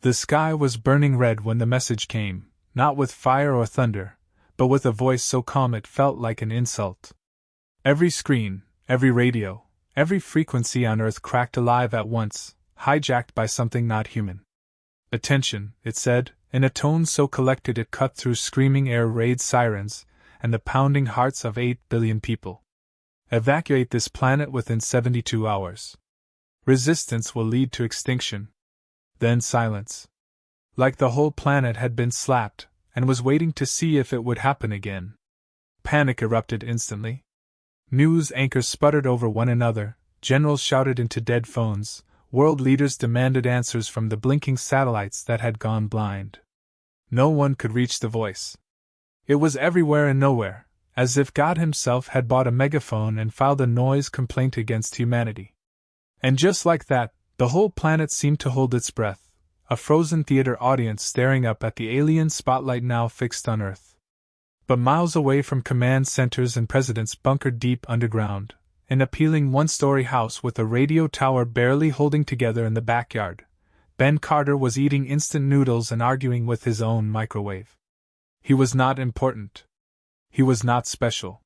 The sky was burning red when the message came, not with fire or thunder, but with a voice so calm it felt like an insult. Every screen, every radio, every frequency on Earth cracked alive at once, hijacked by something not human. "Attention," it said, in a tone so collected it cut through screaming air raid sirens and the pounding hearts of 8 billion people. "Evacuate this planet within 72 hours. Resistance will lead to extinction." Then silence. Like the whole planet had been slapped, and was waiting to see if it would happen again. Panic erupted instantly. News anchors sputtered over one another, generals shouted into dead phones, world leaders demanded answers from the blinking satellites that had gone blind. No one could reach the voice. It was everywhere and nowhere, as if God himself had bought a megaphone and filed a noise complaint against humanity. And just like that, the whole planet seemed to hold its breath, a frozen theater audience staring up at the alien spotlight now fixed on Earth. But miles away from command centers and presidents bunkered deep underground, an appealing one-story house with a radio tower barely holding together in the backyard, Ben Carter was eating instant noodles and arguing with his own microwave. He was not important. He was not special.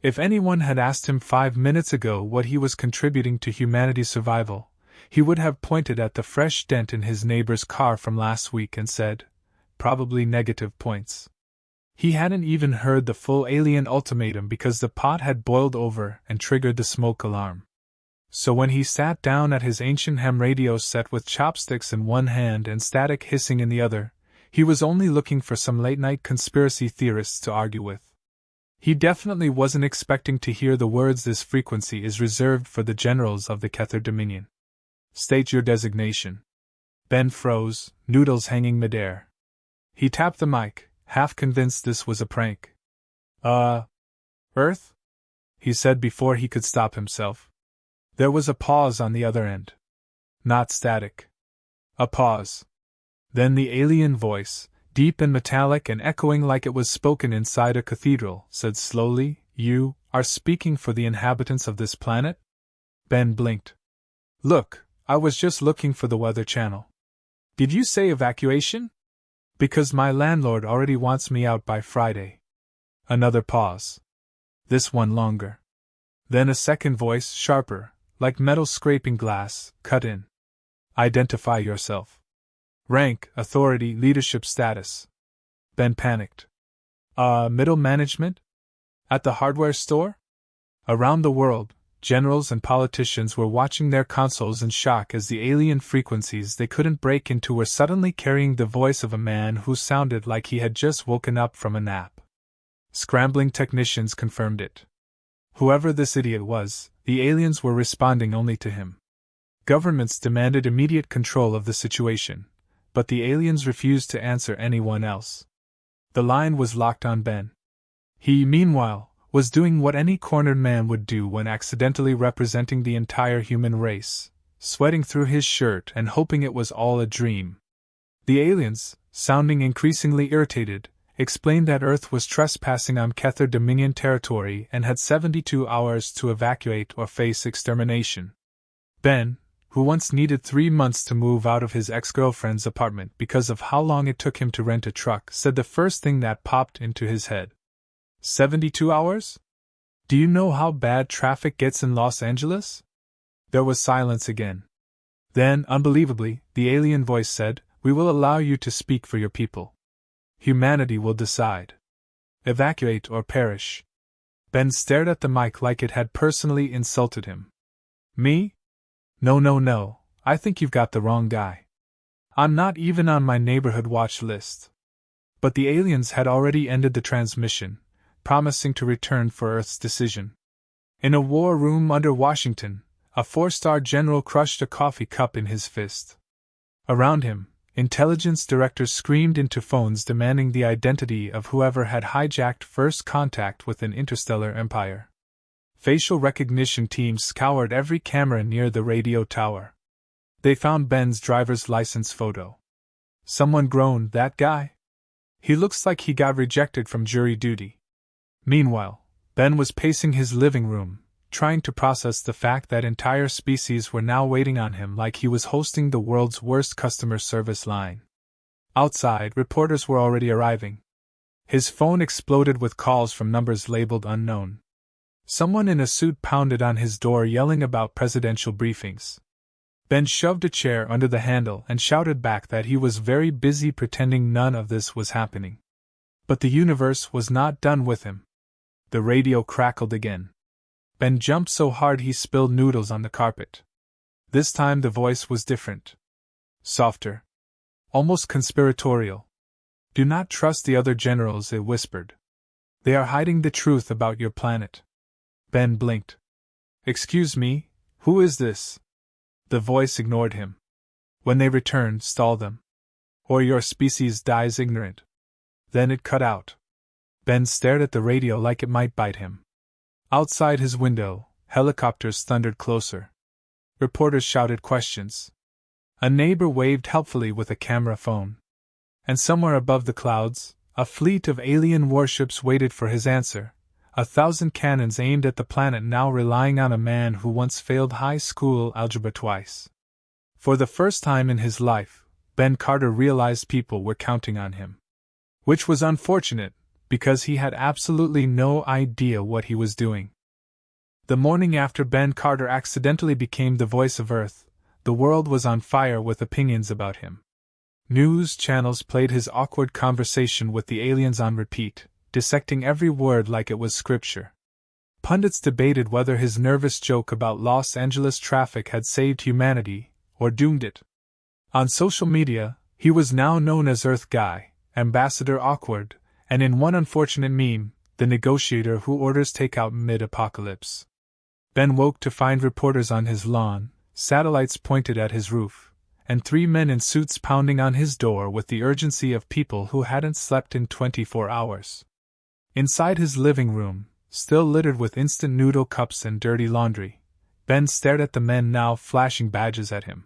If anyone had asked him 5 minutes ago what he was contributing to humanity's survival, he would have pointed at the fresh dent in his neighbor's car from last week and said, probably negative points. He hadn't even heard the full alien ultimatum because the pot had boiled over and triggered the smoke alarm. So when he sat down at his ancient ham radio set with chopsticks in one hand and static hissing in the other, he was only looking for some late-night conspiracy theorists to argue with. He definitely wasn't expecting to hear the words "this frequency is reserved for the generals of the Kether Dominion." "State your designation." Ben froze, noodles hanging midair. He tapped the mic, half convinced this was a prank. Earth?" he said before he could stop himself. There was a pause on the other end. Not static. A pause. Then the alien voice, deep and metallic and echoing like it was spoken inside a cathedral, said slowly, "You are speaking for the inhabitants of this planet?" Ben blinked. "Look, I was just looking for the Weather Channel." "Did you say evacuation?" "Because my landlord already wants me out by Friday." Another pause. This one longer. Then a second voice, sharper, like metal scraping glass, cut in. "Identify yourself. Rank, authority, leadership status." Ben panicked. Middle management? At the hardware store?" Around the world, generals and politicians were watching their consoles in shock as the alien frequencies they couldn't break into were suddenly carrying the voice of a man who sounded like he had just woken up from a nap. Scrambling technicians confirmed it. Whoever this idiot was, the aliens were responding only to him. Governments demanded immediate control of the situation, but the aliens refused to answer anyone else. The line was locked on Ben. He, meanwhile, was doing what any cornered man would do when accidentally representing the entire human race, sweating through his shirt and hoping it was all a dream. The aliens, sounding increasingly irritated, explained that Earth was trespassing on Kether Dominion territory and had 72 hours to evacuate or face extermination. Ben, who once needed 3 months to move out of his ex-girlfriend's apartment because of how long it took him to rent a truck, said the first thing that popped into his head. 72 hours? Do you know how bad traffic gets in Los Angeles? There was silence again. Then, unbelievably, the alien voice said, "We will allow you to speak for your people. Humanity will decide. Evacuate or perish." Ben stared at the mic like it had personally insulted him. "Me? No, I think you've got the wrong guy. I'm not even on my neighborhood watch list." But the aliens had already ended the transmission, promising to return for Earth's decision. In a war room under Washington, a 4-star general crushed a coffee cup in his fist. Around him, intelligence directors screamed into phones demanding the identity of whoever had hijacked first contact with an interstellar empire. Facial recognition teams scoured every camera near the radio tower. They found Ben's driver's license photo. Someone groaned, "That guy? He looks like he got rejected from jury duty." Meanwhile, Ben was pacing his living room, trying to process the fact that entire species were now waiting on him like he was hosting the world's worst customer service line. Outside, reporters were already arriving. His phone exploded with calls from numbers labeled unknown. Someone in a suit pounded on his door yelling about presidential briefings. Ben shoved a chair under the handle and shouted back that he was very busy pretending none of this was happening. But the universe was not done with him. The radio crackled again. Ben jumped so hard he spilled noodles on the carpet. This time the voice was different. Softer. Almost conspiratorial. "Do not trust the other generals," it whispered. "They are hiding the truth about your planet." Ben blinked. "Excuse me, who is this?" The voice ignored him. "When they return, stall them. Or your species dies ignorant." Then it cut out. Ben stared at the radio like it might bite him. Outside his window, helicopters thundered closer. Reporters shouted questions. A neighbor waved helpfully with a camera phone. And somewhere above the clouds, a fleet of alien warships waited for his answer, 1,000 cannons aimed at the planet now relying on a man who once failed high school algebra twice. For the first time in his life, Ben Carter realized people were counting on him. Which was unfortunate, because he had absolutely no idea what he was doing. The morning after Ben Carter accidentally became the voice of Earth, the world was on fire with opinions about him. News channels played his awkward conversation with the aliens on repeat, dissecting every word like it was scripture. Pundits debated whether his nervous joke about Los Angeles traffic had saved humanity, or doomed it. On social media, he was now known as Earth Guy, Ambassador Awkward, and in one unfortunate meme, the negotiator who orders takeout mid-apocalypse. Ben woke to find reporters on his lawn, satellites pointed at his roof, and 3 men in suits pounding on his door with the urgency of people who hadn't slept in 24 hours. Inside his living room, still littered with instant noodle cups and dirty laundry, Ben stared at the men now flashing badges at him.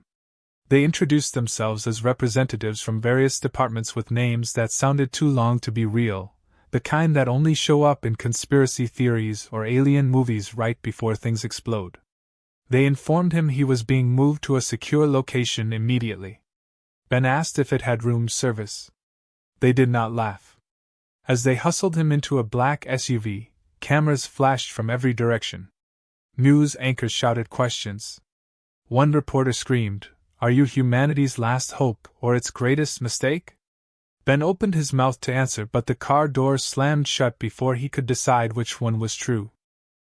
They introduced themselves as representatives from various departments with names that sounded too long to be real, the kind that only show up in conspiracy theories or alien movies right before things explode. They informed him he was being moved to a secure location immediately. Ben asked if it had room service. They did not laugh. As they hustled him into a black SUV, cameras flashed from every direction. News anchors shouted questions. One reporter screamed, "Are you humanity's last hope or its greatest mistake?" Ben opened his mouth to answer, but the car doors slammed shut before he could decide which one was true.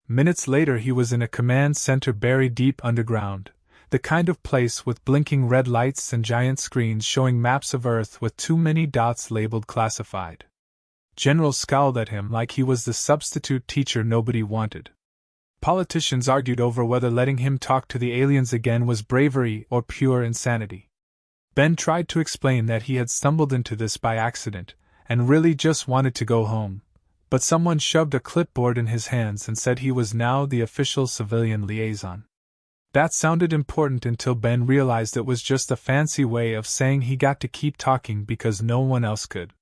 Minutes later he was in a command center buried deep underground, the kind of place with blinking red lights and giant screens showing maps of Earth with too many dots labeled classified. Generals scowled at him like he was the substitute teacher nobody wanted. Politicians argued over whether letting him talk to the aliens again was bravery or pure insanity. Ben tried to explain that he had stumbled into this by accident, and really just wanted to go home, but someone shoved a clipboard in his hands and said he was now the official civilian liaison. That sounded important until Ben realized it was just a fancy way of saying he got to keep talking because no one else could.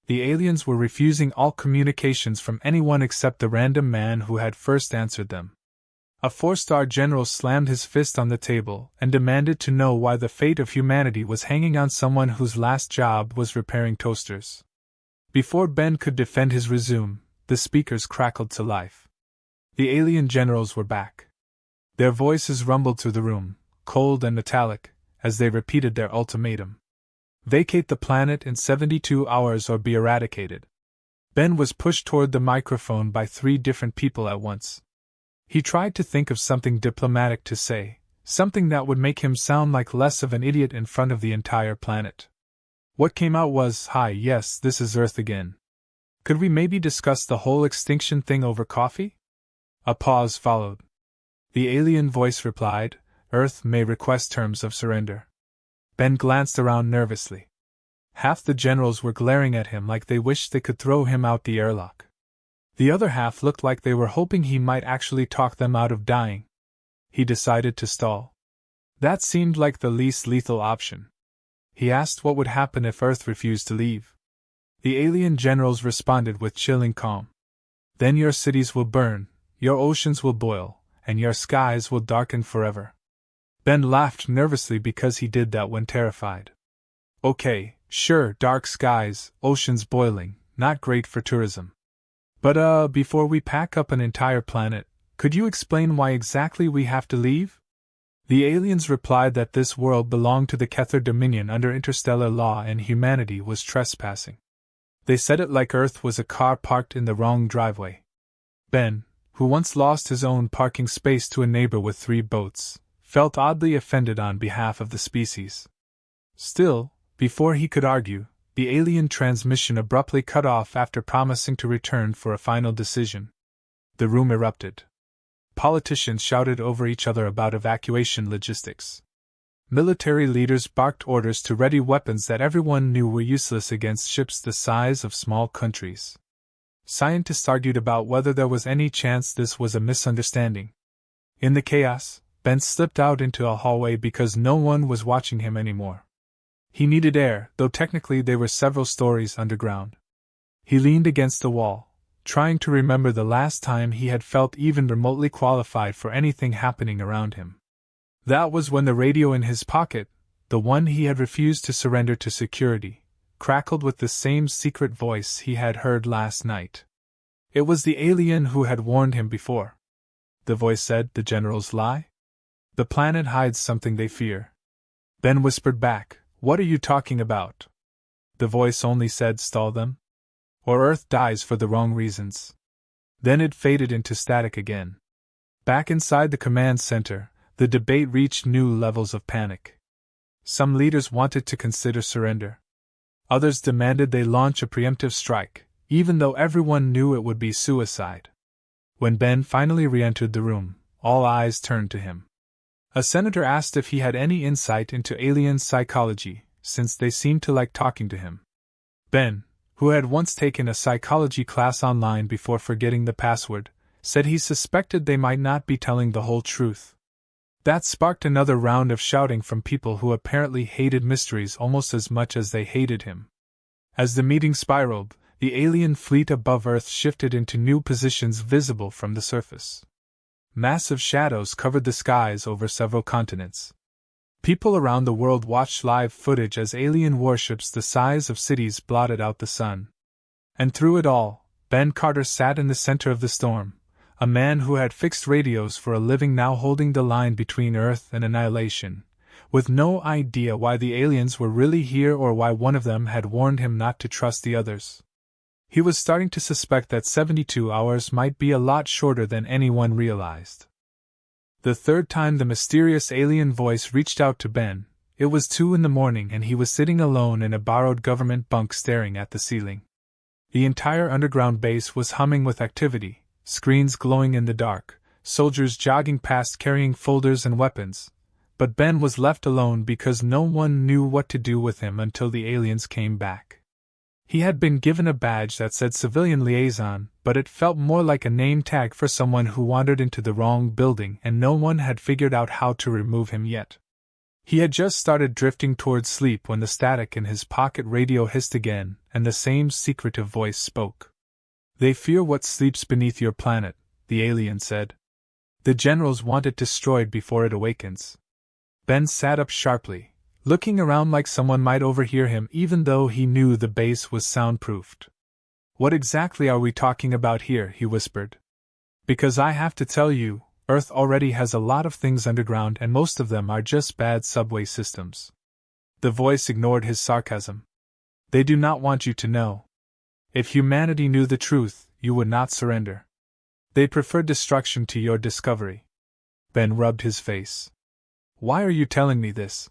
The aliens were refusing all communications from anyone except the random man who had first answered them. A 4-star general slammed his fist on the table and demanded to know why the fate of humanity was hanging on someone whose last job was repairing toasters. Before Ben could defend his resume, the speakers crackled to life. The alien generals were back. Their voices rumbled through the room, cold and metallic, as they repeated their ultimatum. Vacate the planet in 72 hours or be eradicated. Ben was pushed toward the microphone by 3 different people at once. He tried to think of something diplomatic to say, something that would make him sound like less of an idiot in front of the entire planet. What came out was, "Hi, yes, this is Earth again. Could we maybe discuss the whole extinction thing over coffee?" A pause followed. The alien voice replied, "Earth may request terms of surrender." Ben glanced around nervously. Half the generals were glaring at him like they wished they could throw him out the airlock. The other half looked like they were hoping he might actually talk them out of dying. He decided to stall. That seemed like the least lethal option. He asked what would happen if Earth refused to leave. The alien generals responded with chilling calm. "Then your cities will burn, your oceans will boil, and your skies will darken forever. Ben laughed nervously because he did that when terrified. Okay, sure, dark skies, oceans boiling, not great for tourism. But before we pack up an entire planet, could you explain why exactly we have to leave? The aliens replied that this world belonged to the Kether Dominion under interstellar law and humanity was trespassing. They said it like Earth was a car parked in the wrong driveway. Ben, who once lost his own parking space to a neighbor with 3 boats, felt oddly offended on behalf of the species. Still, before he could argue, the alien transmission abruptly cut off after promising to return for a final decision. The room erupted. Politicians shouted over each other about evacuation logistics. Military leaders barked orders to ready weapons that everyone knew were useless against ships the size of small countries. Scientists argued about whether there was any chance this was a misunderstanding. In the chaos, Ben slipped out into a hallway because no one was watching him anymore. He needed air, though technically they were several stories underground. He leaned against the wall, trying to remember the last time he had felt even remotely qualified for anything happening around him. That was when the radio in his pocket, the one he had refused to surrender to security, crackled with the same secret voice he had heard last night. It was the alien who had warned him before. The voice said, "The generals lie? The planet hides something they fear." Ben whispered back, "What are you talking about?" The voice only said, "Stall them? Or Earth dies for the wrong reasons." Then it faded into static again. Back inside the command center, the debate reached new levels of panic. Some leaders wanted to consider surrender. Others demanded they launch a preemptive strike, even though everyone knew it would be suicide. When Ben finally re-entered the room, all eyes turned to him. A senator asked if he had any insight into alien psychology, since they seemed to like talking to him. Ben, who had once taken a psychology class online before forgetting the password, said he suspected they might not be telling the whole truth. That sparked another round of shouting from people who apparently hated mysteries almost as much as they hated him. As the meeting spiraled, the alien fleet above Earth shifted into new positions visible from the surface. Massive shadows covered the skies over several continents. People around the world watched live footage as alien warships the size of cities blotted out the sun. And through it all, Ben Carter sat in the center of the storm, a man who had fixed radios for a living now holding the line between Earth and annihilation, with no idea why the aliens were really here or why one of them had warned him not to trust the others. He was starting to suspect that 72 hours might be a lot shorter than anyone realized. The third time the mysterious alien voice reached out to Ben, it was 2 a.m. and he was sitting alone in a borrowed government bunk staring at the ceiling. The entire underground base was humming with activity, screens glowing in the dark, soldiers jogging past carrying folders and weapons, but Ben was left alone because no one knew what to do with him until the aliens came back. He had been given a badge that said Civilian Liaison, but it felt more like a name tag for someone who wandered into the wrong building and no one had figured out how to remove him yet. He had just started drifting towards sleep when the static in his pocket radio hissed again and the same secretive voice spoke. "They fear what sleeps beneath your planet," the alien said. "The generals want it destroyed before it awakens." Ben sat up sharply, looking around like someone might overhear him even though he knew the base was soundproofed. "What exactly are we talking about here?" he whispered. "Because I have to tell you, Earth already has a lot of things underground and most of them are just bad subway systems." The voice ignored his sarcasm. "They do not want you to know. If humanity knew the truth, you would not surrender. They prefer destruction to your discovery." Ben rubbed his face. "Why are you telling me this?"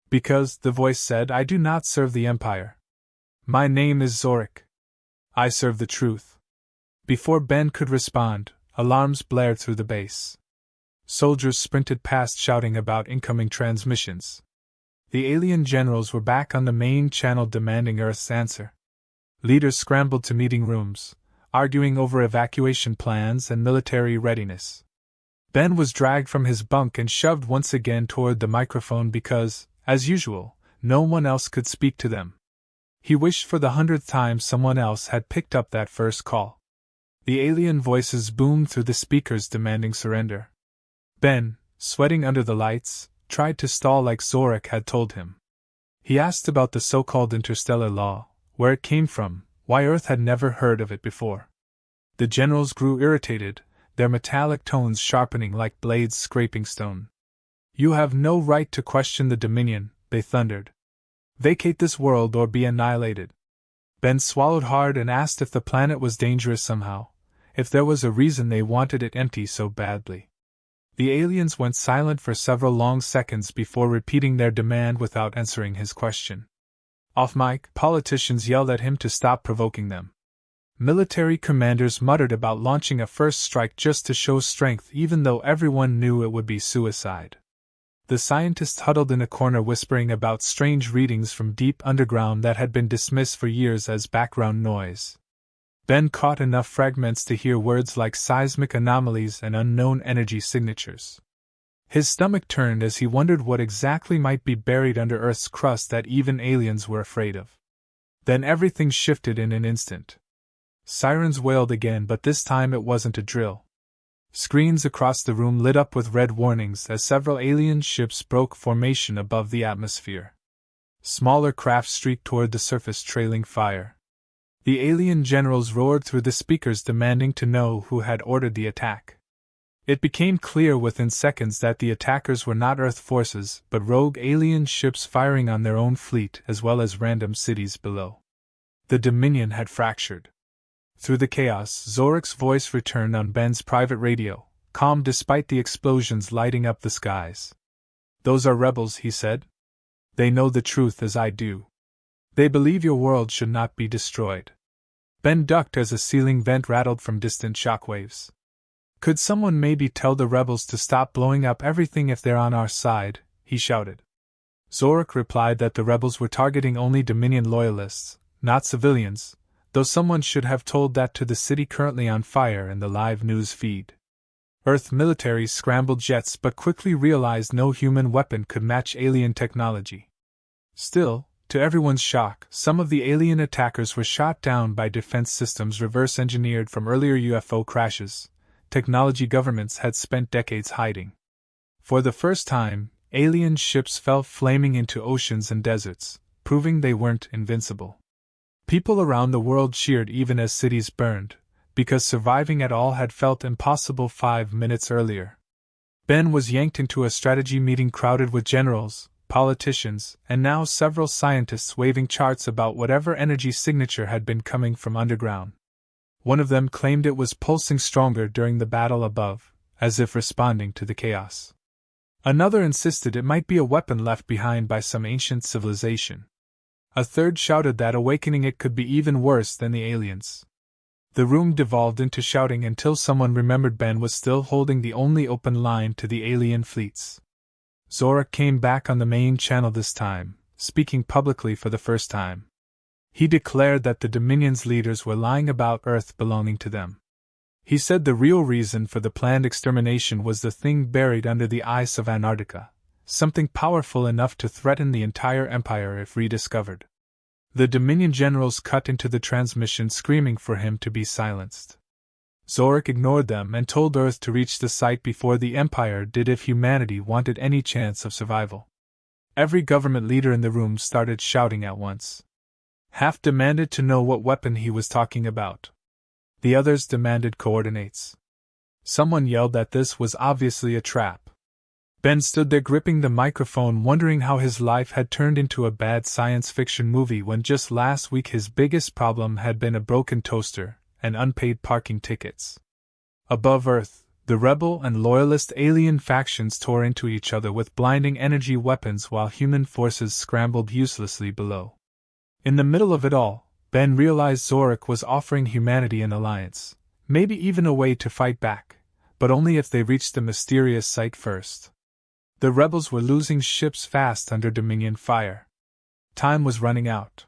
"Because," the voice said, "I do not serve the Empire. My name is Zorik. I serve the truth." Before Ben could respond, alarms blared through the base. Soldiers sprinted past shouting about incoming transmissions. The alien generals were back on the main channel demanding Earth's answer. Leaders scrambled to meeting rooms, arguing over evacuation plans and military readiness. Ben was dragged from his bunk and shoved once again toward the microphone because, as usual, no one else could speak to them. He wished for the 100th time someone else had picked up that first call. The alien voices boomed through the speakers demanding surrender. Ben, sweating under the lights, tried to stall like Zorak had told him. He asked about the so-called interstellar law, where it came from, why Earth had never heard of it before. The generals grew irritated, their metallic tones sharpening like blades scraping stone. "You have no right to question the Dominion," they thundered. "Vacate this world or be annihilated." Ben swallowed hard and asked if the planet was dangerous somehow, if there was a reason they wanted it empty so badly. The aliens went silent for several long seconds before repeating their demand without answering his question. Off mic, politicians yelled at him to stop provoking them. Military commanders muttered about launching a first strike just to show strength, even though everyone knew it would be suicide. The scientists huddled in a corner whispering about strange readings from deep underground that had been dismissed for years as background noise. Ben caught enough fragments to hear words like seismic anomalies and unknown energy signatures. His stomach turned as he wondered what exactly might be buried under Earth's crust that even aliens were afraid of. Then everything shifted in an instant. Sirens wailed again, but this time it wasn't a drill. Screens across the room lit up with red warnings as several alien ships broke formation above the atmosphere. Smaller craft streaked toward the surface, trailing fire. The alien generals roared through the speakers demanding to know who had ordered the attack. It became clear within seconds that the attackers were not Earth forces, but rogue alien ships firing on their own fleet as well as random cities below. The Dominion had fractured. Through the chaos, Zorak's voice returned on Ben's private radio, calm despite the explosions lighting up the skies. "Those are rebels," he said. "They know the truth as I do. They believe your world should not be destroyed." Ben ducked as a ceiling vent rattled from distant shockwaves. "Could someone maybe tell the rebels to stop blowing up everything if they're on our side?" he shouted. Zorak replied that the rebels were targeting only Dominion loyalists, not civilians, though someone should have told that to the city currently on fire in the live news feed. Earth military scrambled jets but quickly realized no human weapon could match alien technology. Still, to everyone's shock, some of the alien attackers were shot down by defense systems reverse-engineered from earlier UFO crashes, technology governments had spent decades hiding. For the first time, alien ships fell flaming into oceans and deserts, proving they weren't invincible. People around the world cheered even as cities burned, because surviving at all had felt impossible 5 minutes earlier. Ben was yanked into a strategy meeting crowded with generals, politicians, and now several scientists waving charts about whatever energy signature had been coming from underground. One of them claimed it was pulsing stronger during the battle above, as if responding to the chaos. Another insisted it might be a weapon left behind by some ancient civilization. A third shouted that awakening it could be even worse than the aliens. The room devolved into shouting until someone remembered Ben was still holding the only open line to the alien fleets. Zorak came back on the main channel this time, speaking publicly for the first time. He declared that the Dominion's leaders were lying about Earth belonging to them. He said the real reason for the planned extermination was the thing buried under the ice of Antarctica, something powerful enough to threaten the entire Empire if rediscovered. The Dominion generals cut into the transmission screaming for him to be silenced. Zorak ignored them and told Earth to reach the site before the Empire did if humanity wanted any chance of survival. Every government leader in the room started shouting at once. Half demanded to know what weapon he was talking about. The others demanded coordinates. Someone yelled that this was obviously a trap. Ben stood there gripping the microphone, wondering how his life had turned into a bad science fiction movie when just last week his biggest problem had been a broken toaster and unpaid parking tickets. Above Earth, the rebel and loyalist alien factions tore into each other with blinding energy weapons while human forces scrambled uselessly below. In the middle of it all, Ben realized Zorak was offering humanity an alliance, maybe even a way to fight back, but only if they reached the mysterious site first. The rebels were losing ships fast under Dominion fire. Time was running out.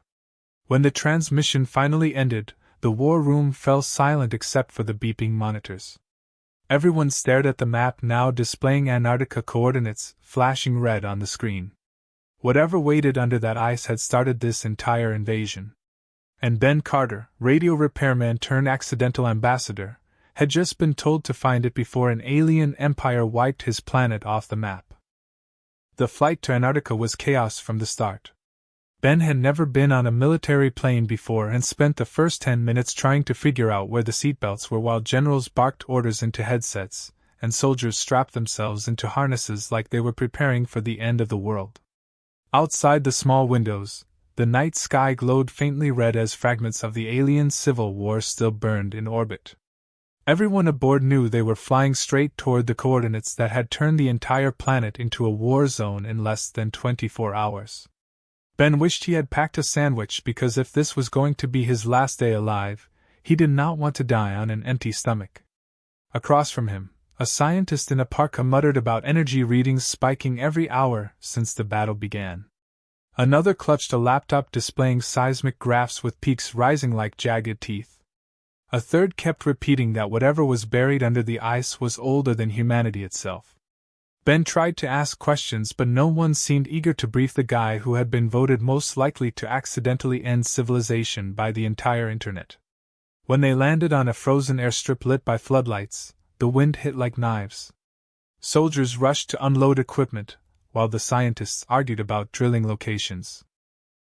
When the transmission finally ended, the war room fell silent except for the beeping monitors. Everyone stared at the map now displaying Antarctica coordinates, flashing red on the screen. Whatever waited under that ice had started this entire invasion. And Ben Carter, radio repairman turned accidental ambassador, had just been told to find it before an alien empire wiped his planet off the map. The flight to Antarctica was chaos from the start. Ben had never been on a military plane before and spent the first 10 minutes trying to figure out where the seatbelts were while generals barked orders into headsets, and soldiers strapped themselves into harnesses like they were preparing for the end of the world. Outside the small windows, the night sky glowed faintly red as fragments of the alien civil war still burned in orbit. Everyone aboard knew they were flying straight toward the coordinates that had turned the entire planet into a war zone in less than 24 hours. Ben wished he had packed a sandwich because if this was going to be his last day alive, he did not want to die on an empty stomach. Across from him, a scientist in a parka muttered about energy readings spiking every hour since the battle began. Another clutched a laptop displaying seismic graphs with peaks rising like jagged teeth. A third kept repeating that whatever was buried under the ice was older than humanity itself. Ben tried to ask questions, but no one seemed eager to brief the guy who had been voted most likely to accidentally end civilization by the entire internet. When they landed on a frozen airstrip lit by floodlights, the wind hit like knives. Soldiers rushed to unload equipment, while the scientists argued about drilling locations.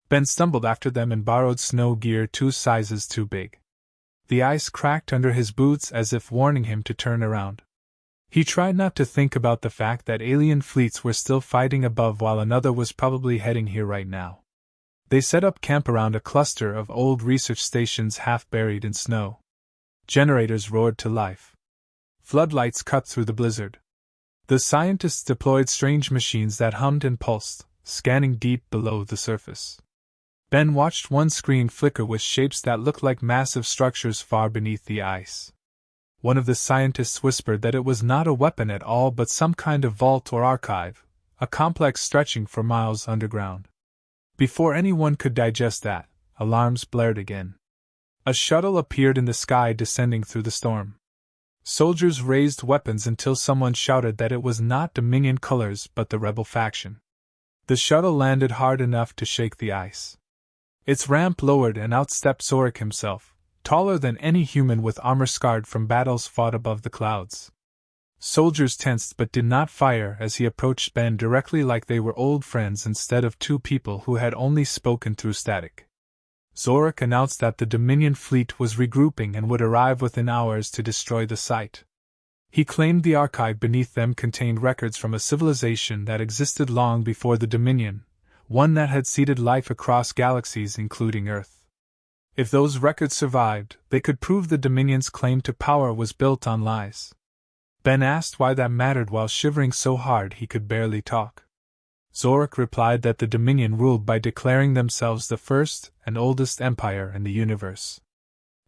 Ben stumbled after them and borrowed snow gear 2 sizes too big. The ice cracked under his boots as if warning him to turn around. He tried not to think about the fact that alien fleets were still fighting above while another was probably heading here right now. They set up camp around a cluster of old research stations half buried in snow. Generators roared to life. Floodlights cut through the blizzard. The scientists deployed strange machines that hummed and pulsed, scanning deep below the surface. Ben watched one screen flicker with shapes that looked like massive structures far beneath the ice. One of the scientists whispered that it was not a weapon at all but some kind of vault or archive, a complex stretching for miles underground. Before anyone could digest that, alarms blared again. A shuttle appeared in the sky descending through the storm. Soldiers raised weapons until someone shouted that it was not Dominion colors but the rebel faction. The shuttle landed hard enough to shake the ice. Its ramp lowered and out stepped Zorik himself, taller than any human with armor scarred from battles fought above the clouds. Soldiers tensed but did not fire as he approached Ben directly like they were old friends instead of 2 people who had only spoken through static. Zorik announced that the Dominion fleet was regrouping and would arrive within hours to destroy the site. He claimed the archive beneath them contained records from a civilization that existed long before the Dominion, one that had seeded life across galaxies including Earth. If those records survived, they could prove the Dominion's claim to power was built on lies. Ben asked why that mattered while shivering so hard he could barely talk. Zorik replied that the Dominion ruled by declaring themselves the first and oldest empire in the universe.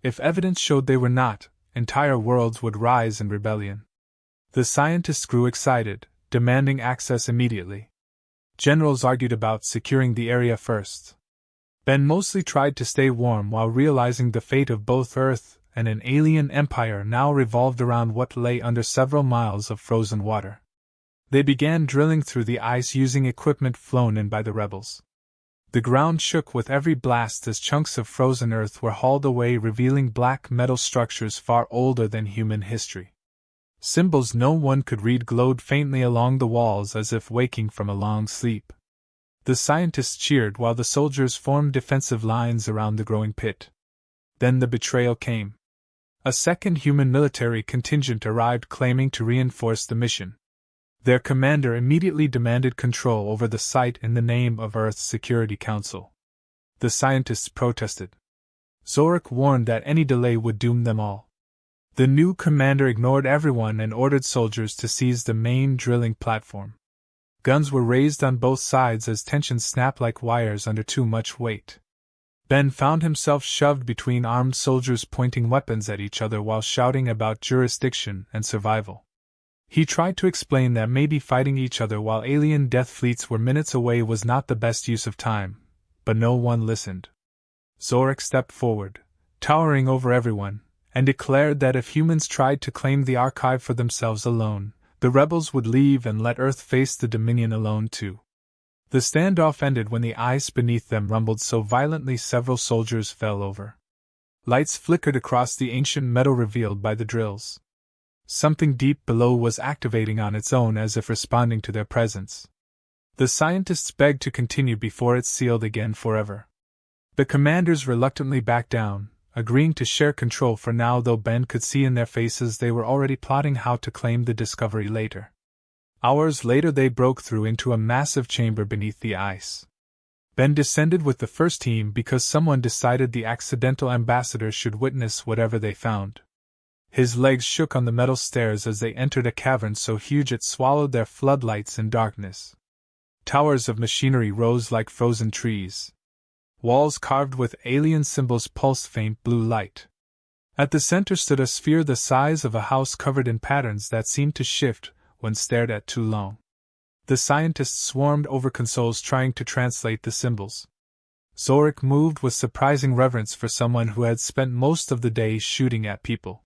If evidence showed they were not, entire worlds would rise in rebellion. The scientists grew excited, demanding access immediately. Generals argued about securing the area first. Ben mostly tried to stay warm while realizing the fate of both Earth and an alien empire now revolved around what lay under several miles of frozen water. They began drilling through the ice using equipment flown in by the rebels. The ground shook with every blast as chunks of frozen earth were hauled away, revealing black metal structures far older than human history. Symbols no one could read glowed faintly along the walls as if waking from a long sleep. The scientists cheered while the soldiers formed defensive lines around the growing pit. Then the betrayal came. A second human military contingent arrived claiming to reinforce the mission. Their commander immediately demanded control over the site in the name of Earth's Security Council. The scientists protested. Zorik warned that any delay would doom them all. The new commander ignored everyone and ordered soldiers to seize the main drilling platform. Guns were raised on both sides as tensions snapped like wires under too much weight. Ben found himself shoved between armed soldiers pointing weapons at each other while shouting about jurisdiction and survival. He tried to explain that maybe fighting each other while alien death fleets were minutes away was not the best use of time, but no one listened. Zorik stepped forward, towering over everyone, and declared that if humans tried to claim the archive for themselves alone, the rebels would leave and let Earth face the Dominion alone too. The standoff ended when the ice beneath them rumbled so violently several soldiers fell over. Lights flickered across the ancient metal revealed by the drills. Something deep below was activating on its own as if responding to their presence. The scientists begged to continue before it sealed again forever. The commanders reluctantly backed down, agreeing to share control for now, though Ben could see in their faces they were already plotting how to claim the discovery later. Hours later they broke through into a massive chamber beneath the ice. Ben descended with the first team because someone decided the accidental ambassadors should witness whatever they found. His legs shook on the metal stairs as they entered a cavern so huge it swallowed their floodlights in darkness. Towers of machinery rose like frozen trees. Walls carved with alien symbols pulsed faint blue light. At the center stood a sphere the size of a house covered in patterns that seemed to shift when stared at too long. The scientists swarmed over consoles trying to translate the symbols. Zorik moved with surprising reverence for someone who had spent most of the day shooting at people.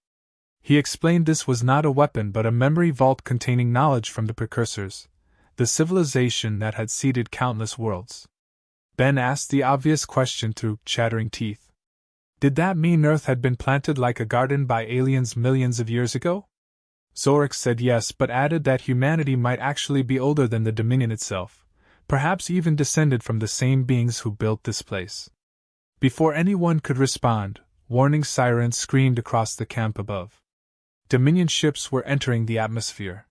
He explained this was not a weapon but a memory vault containing knowledge from the precursors, the civilization that had seeded countless worlds. Ben asked the obvious question through chattering teeth. Did that mean Earth had been planted like a garden by aliens millions of years ago? Zorik said yes, but added that humanity might actually be older than the Dominion itself, perhaps even descended from the same beings who built this place. Before anyone could respond, warning sirens screamed across the camp above. Dominion ships were entering the atmosphere.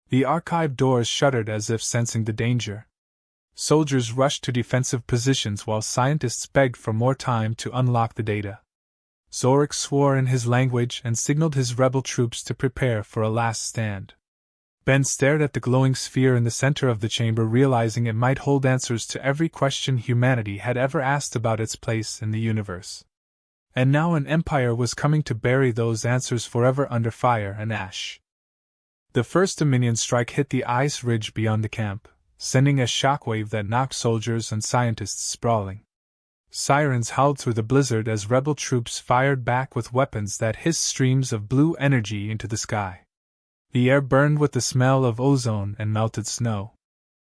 The archive doors shuddered as if sensing the danger. Soldiers rushed to defensive positions while scientists begged for more time to unlock the data. Zorik swore in his language and signaled his rebel troops to prepare for a last stand. Ben stared at the glowing sphere in the center of the chamber, realizing it might hold answers to every question humanity had ever asked about its place in the universe. And now an empire was coming to bury those answers forever under fire and ash. The first Dominion strike hit the ice ridge beyond the camp, sending a shockwave that knocked soldiers and scientists sprawling. Sirens howled through the blizzard as rebel troops fired back with weapons that hissed streams of blue energy into the sky. The air burned with the smell of ozone and melted snow.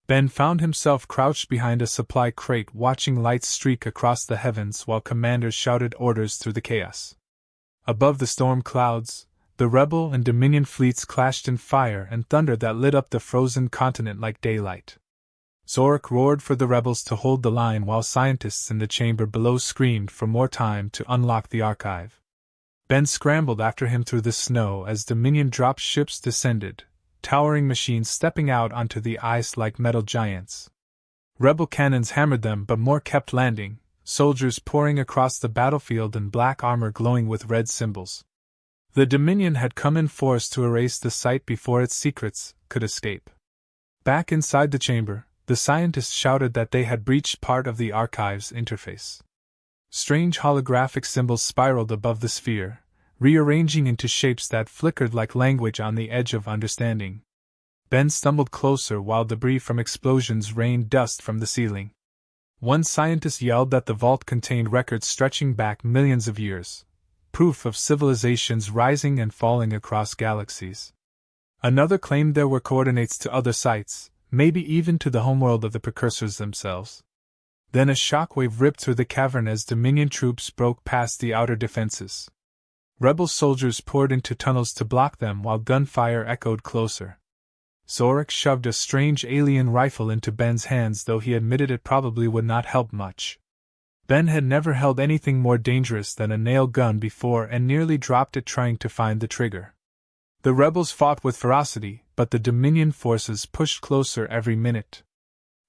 Ben found himself crouched behind a supply crate watching lights streak across the heavens while commanders shouted orders through the chaos. Above the storm clouds, the rebel and Dominion fleets clashed in fire and thunder that lit up the frozen continent like daylight. Zorik roared for the rebels to hold the line while scientists in the chamber below screamed for more time to unlock the archive. Ben scrambled after him through the snow as Dominion drop ships descended, towering machines stepping out onto the ice like metal giants. Rebel cannons hammered them, but more kept landing, soldiers pouring across the battlefield in black armor glowing with red symbols. The Dominion had come in force to erase the site before its secrets could escape. Back inside the chamber, the scientists shouted that they had breached part of the archive's interface. Strange holographic symbols spiraled above the sphere, rearranging into shapes that flickered like language on the edge of understanding. Ben stumbled closer while debris from explosions rained dust from the ceiling. One scientist yelled that the vault contained records stretching back millions of years, proof of civilizations rising and falling across galaxies. Another claimed there were coordinates to other sites, maybe even to the homeworld of the precursors themselves. Then a shockwave ripped through the cavern as Dominion troops broke past the outer defenses. Rebel soldiers poured into tunnels to block them while gunfire echoed closer. Zorik shoved a strange alien rifle into Ben's hands, though he admitted it probably would not help much. Ben had never held anything more dangerous than a nail gun before and nearly dropped it trying to find the trigger. The rebels fought with ferocity, but the Dominion forces pushed closer every minute.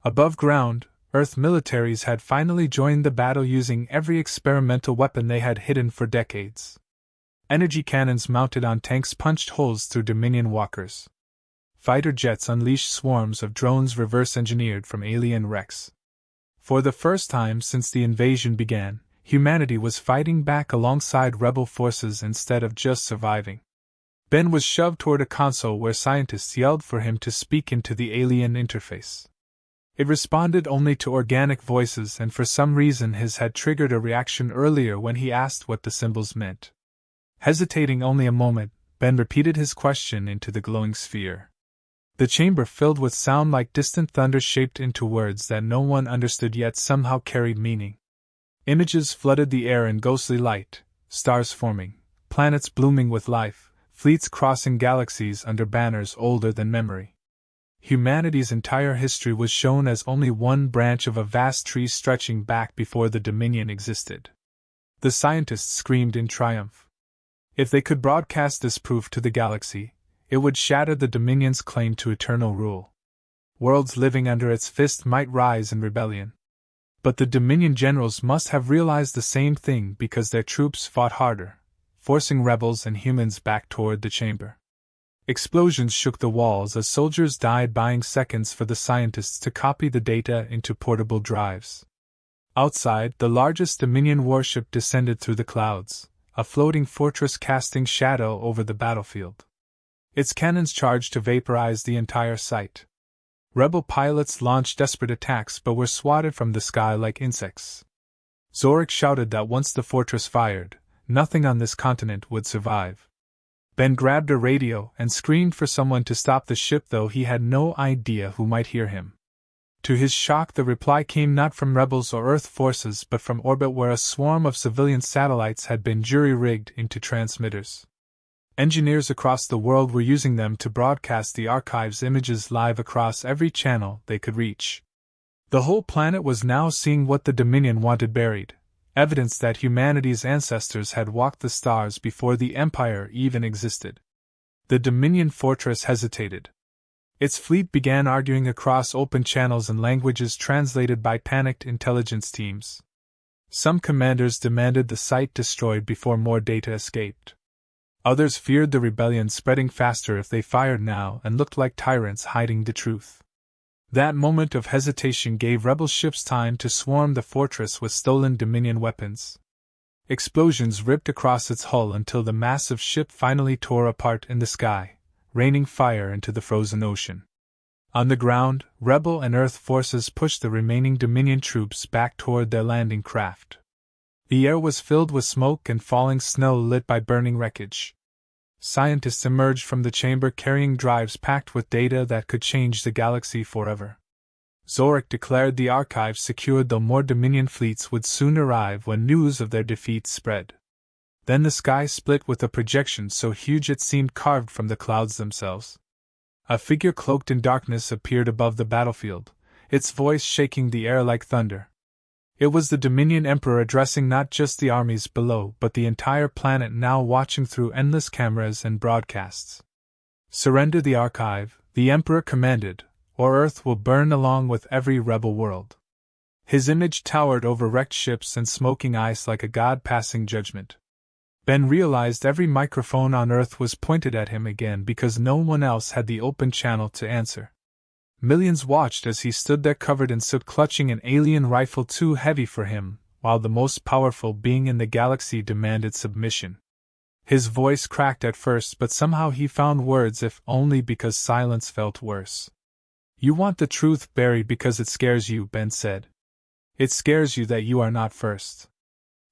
Above ground, Earth militaries had finally joined the battle using every experimental weapon they had hidden for decades. Energy cannons mounted on tanks punched holes through Dominion walkers. Fighter jets unleashed swarms of drones reverse-engineered from alien wrecks. For the first time since the invasion began, humanity was fighting back alongside rebel forces instead of just surviving. Ben was shoved toward a console where scientists yelled for him to speak into the alien interface. It responded only to organic voices, and for some reason his had triggered a reaction earlier when he asked what the symbols meant. Hesitating only a moment, Ben repeated his question into the glowing sphere. The chamber filled with sound like distant thunder shaped into words that no one understood yet somehow carried meaning. Images flooded the air in ghostly light, stars forming, planets blooming with life, fleets crossing galaxies under banners older than memory. Humanity's entire history was shown as only one branch of a vast tree stretching back before the Dominion existed. The scientists screamed in triumph. If they could broadcast this proof to the galaxy, it would shatter the Dominion's claim to eternal rule. Worlds living under its fist might rise in rebellion. But the Dominion generals must have realized the same thing because their troops fought harder, forcing rebels and humans back toward the chamber. Explosions shook the walls as soldiers died buying seconds for the scientists to copy the data into portable drives. Outside, the largest Dominion warship descended through the clouds, a floating fortress casting shadow over the battlefield. Its cannons charged to vaporize the entire site. Rebel pilots launched desperate attacks but were swatted from the sky like insects. Zorik shouted that once the fortress fired, nothing on this continent would survive. Ben grabbed a radio and screamed for someone to stop the ship, though he had no idea who might hear him. To his shock, the reply came not from rebels or Earth forces but from orbit, where a swarm of civilian satellites had been jury-rigged into transmitters. Engineers across the world were using them to broadcast the archive's images live across every channel they could reach. The whole planet was now seeing what the Dominion wanted buried, evidence that humanity's ancestors had walked the stars before the Empire even existed. The Dominion fortress hesitated. Its fleet began arguing across open channels in languages translated by panicked intelligence teams. Some commanders demanded the site destroyed before more data escaped. Others feared the rebellion spreading faster if they fired now and looked like tyrants hiding the truth. That moment of hesitation gave rebel ships time to swarm the fortress with stolen Dominion weapons. Explosions ripped across its hull until the massive ship finally tore apart in the sky, raining fire into the frozen ocean. On the ground, rebel and Earth forces pushed the remaining Dominion troops back toward their landing craft. The air was filled with smoke and falling snow lit by burning wreckage. Scientists emerged from the chamber carrying drives packed with data that could change the galaxy forever. Zorik declared the archive secured, though more Dominion fleets would soon arrive when news of their defeat spread. Then the sky split with a projection so huge it seemed carved from the clouds themselves. A figure cloaked in darkness appeared above the battlefield, its voice shaking the air like thunder. It was the Dominion Emperor addressing not just the armies below but the entire planet, now watching through endless cameras and broadcasts. "Surrender the archive," the Emperor commanded, "or Earth will burn along with every rebel world." His image towered over wrecked ships and smoking ice like a god passing judgment. Ben realized every microphone on Earth was pointed at him again because no one else had the open channel to answer. Millions watched as he stood there covered in soot, clutching an alien rifle too heavy for him, while the most powerful being in the galaxy demanded submission. His voice cracked at first, but somehow he found words, if only because silence felt worse. "You want the truth buried because it scares you," Ben said. "It scares you that you are not first.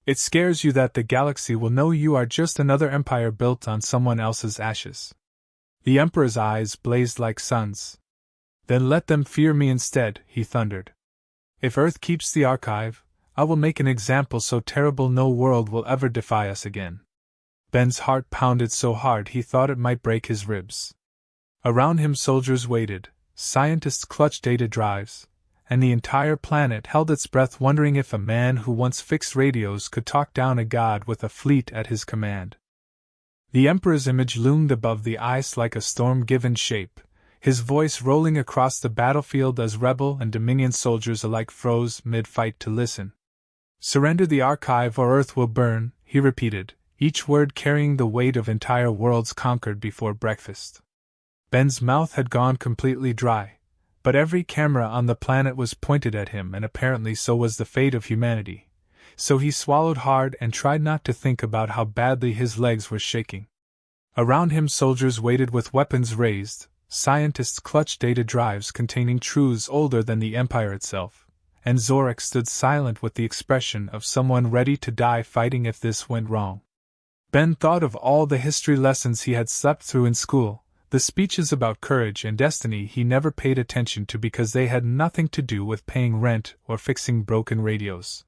It scares you that the galaxy will know you are just another empire built on someone else's ashes." The Emperor's eyes blazed like suns. "Then let them fear me instead," he thundered. "If Earth keeps the archive, I will make an example so terrible no world will ever defy us again." Ben's heart pounded so hard he thought it might break his ribs. Around him soldiers waited, scientists clutched data drives, and the entire planet held its breath, wondering if a man who once fixed radios could talk down a god with a fleet at his command. The Emperor's image loomed above the ice like a storm-given shape, his voice rolling across the battlefield as rebel and Dominion soldiers alike froze mid-fight to listen. "Surrender the archive or Earth will burn," he repeated, each word carrying the weight of entire worlds conquered before breakfast. Ben's mouth had gone completely dry, but every camera on the planet was pointed at him, and apparently so was the fate of humanity, so he swallowed hard and tried not to think about how badly his legs were shaking. Around him soldiers waited with weapons raised, scientists clutched data drives containing truths older than the Empire itself, and Zorik stood silent with the expression of someone ready to die fighting if this went wrong. Ben thought of all the history lessons he had slept through in school, the speeches about courage and destiny he never paid attention to because they had nothing to do with paying rent or fixing broken radios.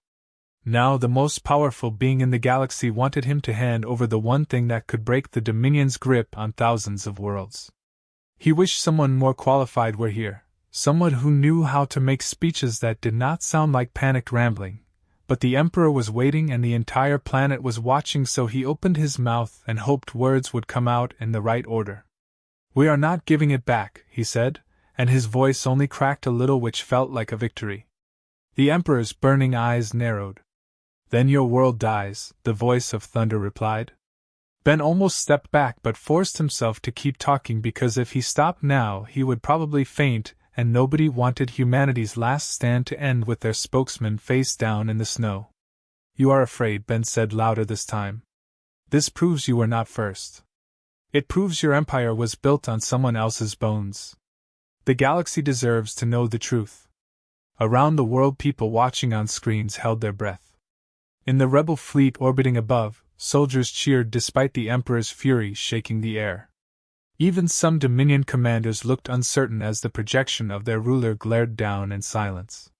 Now the most powerful being in the galaxy wanted him to hand over the one thing that could break the Dominion's grip on thousands of worlds. He wished someone more qualified were here, someone who knew how to make speeches that did not sound like panicked rambling. But the Emperor was waiting and the entire planet was watching, so he opened his mouth and hoped words would come out in the right order. "We are not giving it back," he said, and his voice only cracked a little, which felt like a victory. The Emperor's burning eyes narrowed. "Then your world dies," the voice of thunder replied. Ben almost stepped back but forced himself to keep talking, because if he stopped now he would probably faint, and nobody wanted humanity's last stand to end with their spokesman face down in the snow. "You are afraid," Ben said louder this time. "This proves you were not first. It proves your empire was built on someone else's bones. The galaxy deserves to know the truth." Around the world, people watching on screens held their breath. In the rebel fleet orbiting above, soldiers cheered despite the Emperor's fury shaking the air. Even some Dominion commanders looked uncertain as the projection of their ruler glared down in silence.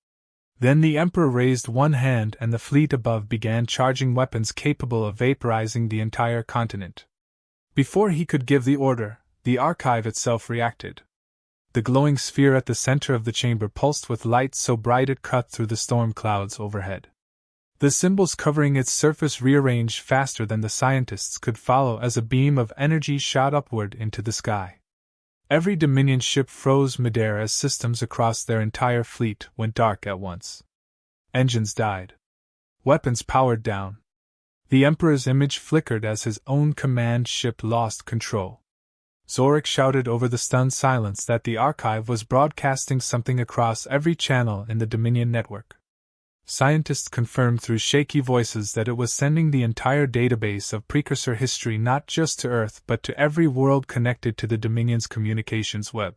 Then the Emperor raised one hand and the fleet above began charging weapons capable of vaporizing the entire continent. Before he could give the order, the archive itself reacted. The glowing sphere at the center of the chamber pulsed with light so bright it cut through the storm clouds overhead. The symbols covering its surface rearranged faster than the scientists could follow as a beam of energy shot upward into the sky. Every Dominion ship froze midair as systems across their entire fleet went dark at once. Engines died. Weapons powered down. The Emperor's image flickered as his own command ship lost control. Zorik shouted over the stunned silence that the archive was broadcasting something across every channel in the Dominion network. Scientists confirmed through shaky voices that it was sending the entire database of precursor history not just to Earth but to every world connected to the Dominion's communications web.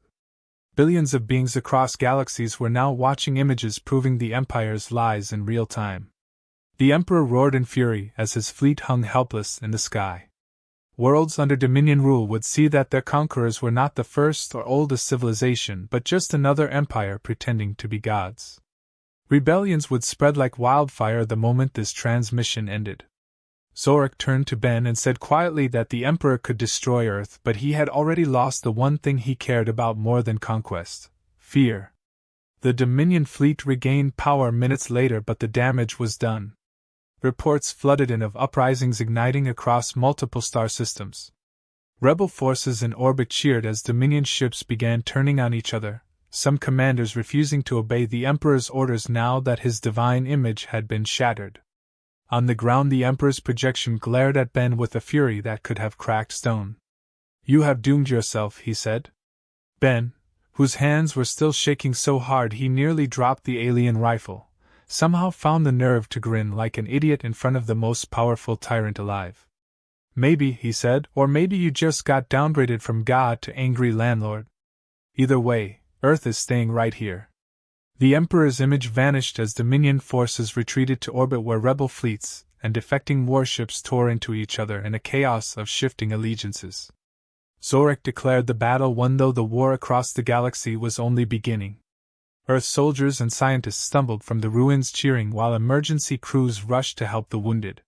Billions of beings across galaxies were now watching images proving the Empire's lies in real time. The Emperor roared in fury as his fleet hung helpless in the sky. Worlds under Dominion rule would see that their conquerors were not the first or oldest civilization but just another empire pretending to be gods. Rebellions would spread like wildfire the moment this transmission ended. Zorik turned to Ben and said quietly that the Emperor could destroy Earth, but he had already lost the one thing he cared about more than conquest: fear. The Dominion fleet regained power minutes later, but the damage was done. Reports flooded in of uprisings igniting across multiple star systems. Rebel forces in orbit cheered as Dominion ships began turning on each other, some commanders refusing to obey the Emperor's orders now that his divine image had been shattered. On the ground, the Emperor's projection glared at Ben with a fury that could have cracked stone. "You have doomed yourself," he said. Ben, whose hands were still shaking so hard he nearly dropped the alien rifle, somehow found the nerve to grin like an idiot in front of the most powerful tyrant alive. "Maybe," he said, "or maybe you just got downgraded from god to angry landlord. Either way, Earth is staying right here." The Emperor's image vanished as Dominion forces retreated to orbit where rebel fleets and defecting warships tore into each other in a chaos of shifting allegiances. Zorik declared the battle won, though the war across the galaxy was only beginning. Earth soldiers and scientists stumbled from the ruins cheering while emergency crews rushed to help the wounded.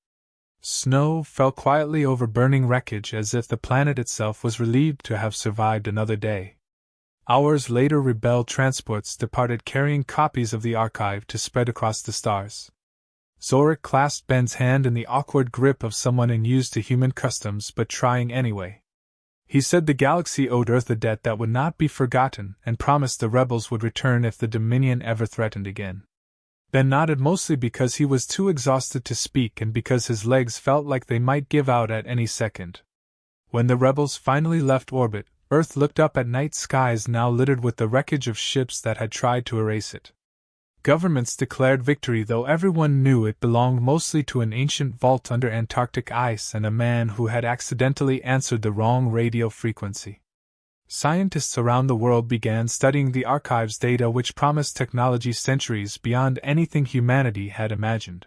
Snow fell quietly over burning wreckage as if the planet itself was relieved to have survived another day. Hours later, rebel transports departed carrying copies of the archive to spread across the stars. Zorik clasped Ben's hand in the awkward grip of someone unused to human customs but trying anyway. He said the galaxy owed Earth a debt that would not be forgotten and promised the rebels would return if the Dominion ever threatened again. Ben nodded, mostly because he was too exhausted to speak and because his legs felt like they might give out at any second. When the rebels finally left orbit, Earth looked up at night skies now littered with the wreckage of ships that had tried to erase it. Governments declared victory, though everyone knew it belonged mostly to an ancient vault under Antarctic ice and a man who had accidentally answered the wrong radio frequency. Scientists around the world began studying the archive's data, which promised technology centuries beyond anything humanity had imagined.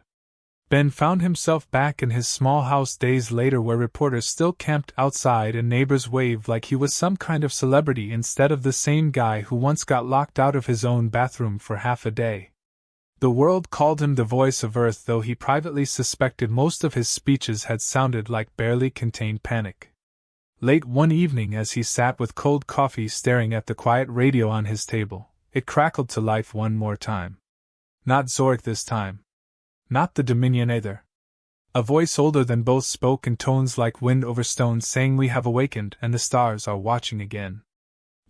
Ben found himself back in his small house days later, where reporters still camped outside and neighbors waved like he was some kind of celebrity instead of the same guy who once got locked out of his own bathroom for half a day. The world called him the voice of Earth, though he privately suspected most of his speeches had sounded like barely contained panic. Late one evening, as he sat with cold coffee staring at the quiet radio on his table, it crackled to life one more time. Not Zork this time. Not the Dominion either. A voice older than both spoke in tones like wind over stones, saying, "We have awakened, and the stars are watching again."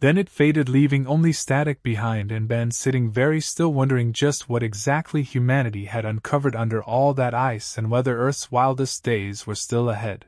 Then it faded, leaving only static behind, and Ben sitting very still, wondering just what exactly humanity had uncovered under all that ice and whether Earth's wildest days were still ahead.